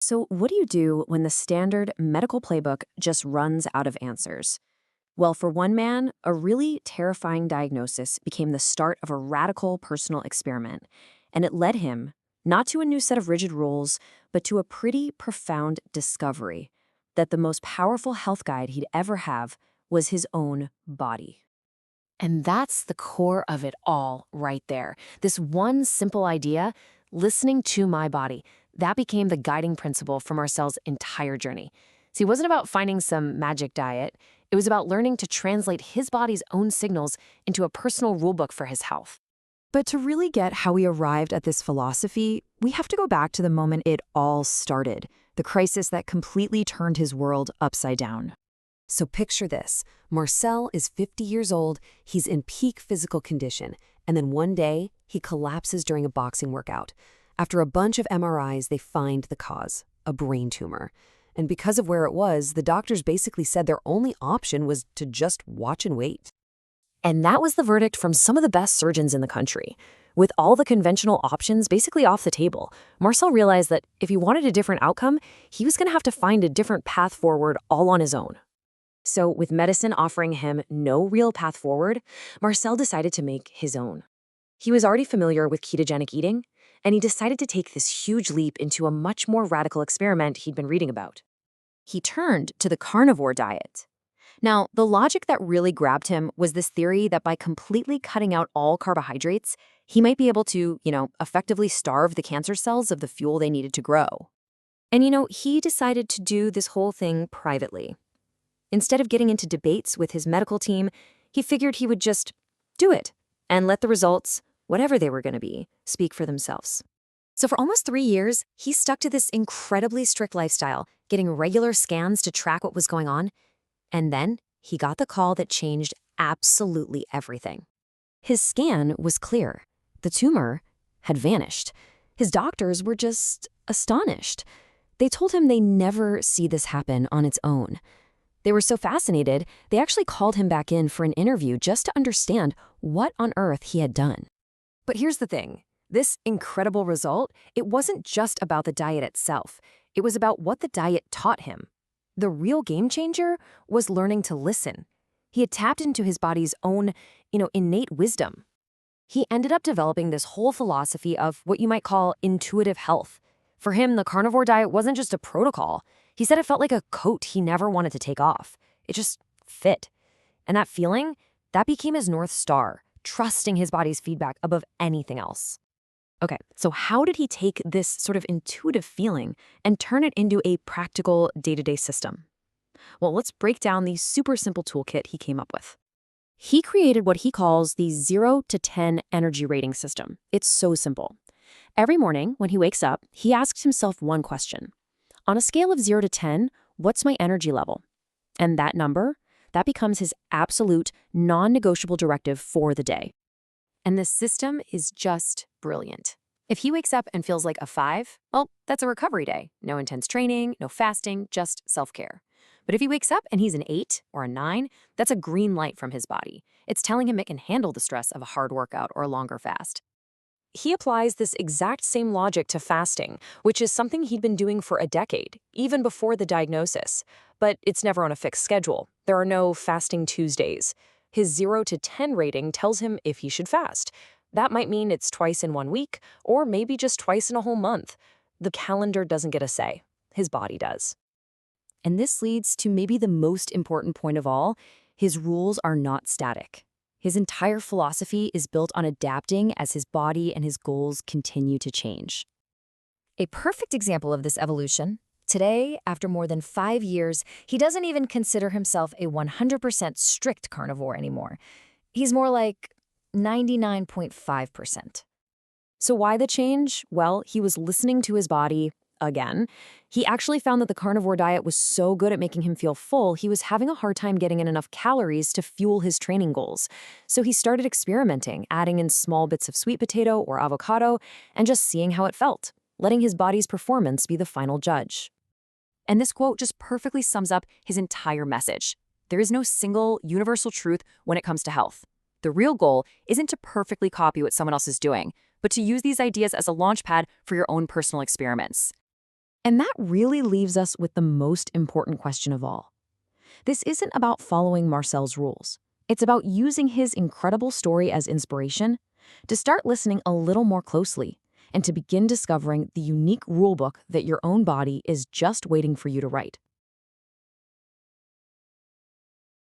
So, what do you do when the standard medical playbook just runs out of answers? Well, for one man, a really terrifying diagnosis became the start of a radical personal experiment, and it led him not to a new set of rigid rules, but to a pretty profound discovery that the most powerful health guide he'd ever have was his own body. And that's the core of it all right there. This one simple idea, listening to my body, that became the guiding principle for Marcel's entire journey. See, it wasn't about finding some magic diet. It was about learning to translate his body's own signals into a personal rulebook for his health. But to really get how we arrived at this philosophy, we have to go back to the moment it all started, the crisis that completely turned his world upside down. So picture this. Marcel is 50 years old, he's in peak physical condition, and then one day, he collapses during a boxing workout. After a bunch of MRIs, they find the cause, a brain tumor. And because of where it was, the doctors basically said their only option was to just watch and wait. And that was the verdict from some of the best surgeons in the country. With all the conventional options basically off the table, Marcel realized that if he wanted a different outcome, he was going to have to find a different path forward all on his own. So, with medicine offering him no real path forward, Marcel decided to make his own. He was already familiar with ketogenic eating, and he decided to take this huge leap into a much more radical experiment he'd been reading about. He turned to the carnivore diet. Now, the logic that really grabbed him was this theory that by completely cutting out all carbohydrates, he might be able to, effectively starve the cancer cells of the fuel they needed to grow. And, he decided to do this whole thing privately. Instead of getting into debates with his medical team, he figured he would just do it and let the results, whatever they were going to be, speak for themselves. So for almost 3 years, he stuck to this incredibly strict lifestyle, getting regular scans to track what was going on. And then he got the call that changed absolutely everything. His scan was clear. The tumor had vanished. His doctors were just astonished. They told him they never see this happen on its own. They were so fascinated, they actually called him back in for an interview just to understand what on earth he had done. But here's the thing. This incredible result, it wasn't just about the diet itself. It was about what the diet taught him. The real game changer was learning to listen. He had tapped into his body's own, innate wisdom. He ended up developing this whole philosophy of what you might call intuitive health. For him, the carnivore diet wasn't just a protocol. He said it felt like a coat he never wanted to take off. It just fit. And that feeling, that became his North Star, trusting his body's feedback above anything else. Okay, so how did he take this sort of intuitive feeling and turn it into a practical day-to-day system? Well, let's break down the super simple toolkit he came up with. He created what he calls the 0 to 10 energy rating system. It's so simple. Every morning when he wakes up, he asks himself one question. On a scale of 0 to 10, what's my energy level? And that number, that becomes his absolute non-negotiable directive for the day. And this system is just brilliant. If he wakes up and feels like a 5, well, that's a recovery day. No intense training, no fasting, just self-care. But if he wakes up and he's an 8 or a 9, that's a green light from his body. It's telling him it can handle the stress of a hard workout or a longer fast. He applies this exact same logic to fasting, which is something he'd been doing for a decade, even before the diagnosis. But it's never on a fixed schedule. There are no fasting Tuesdays. His 0 to 10 rating tells him if he should fast. That might mean it's twice in 1 week, or maybe just twice in a whole month. The calendar doesn't get a say. His body does. And this leads to maybe the most important point of all. His rules are not static. His entire philosophy is built on adapting as his body and his goals continue to change. A perfect example of this evolution, today, after more than 5 years, he doesn't even consider himself a 100% strict carnivore anymore. He's more like 99.5%. So why the change? Well, he was listening to his body again. He actually found that the carnivore diet was so good at making him feel full, he was having a hard time getting in enough calories to fuel his training goals. So he started experimenting, adding in small bits of sweet potato or avocado, and just seeing how it felt, letting his body's performance be the final judge. And this quote just perfectly sums up his entire message. There is no single universal truth when it comes to health. The real goal isn't to perfectly copy what someone else is doing, but to use these ideas as a launchpad for your own personal experiments. And that really leaves us with the most important question of all. This isn't about following Marcel's rules. It's about using his incredible story as inspiration to start listening a little more closely and to begin discovering the unique rulebook that your own body is just waiting for you to write.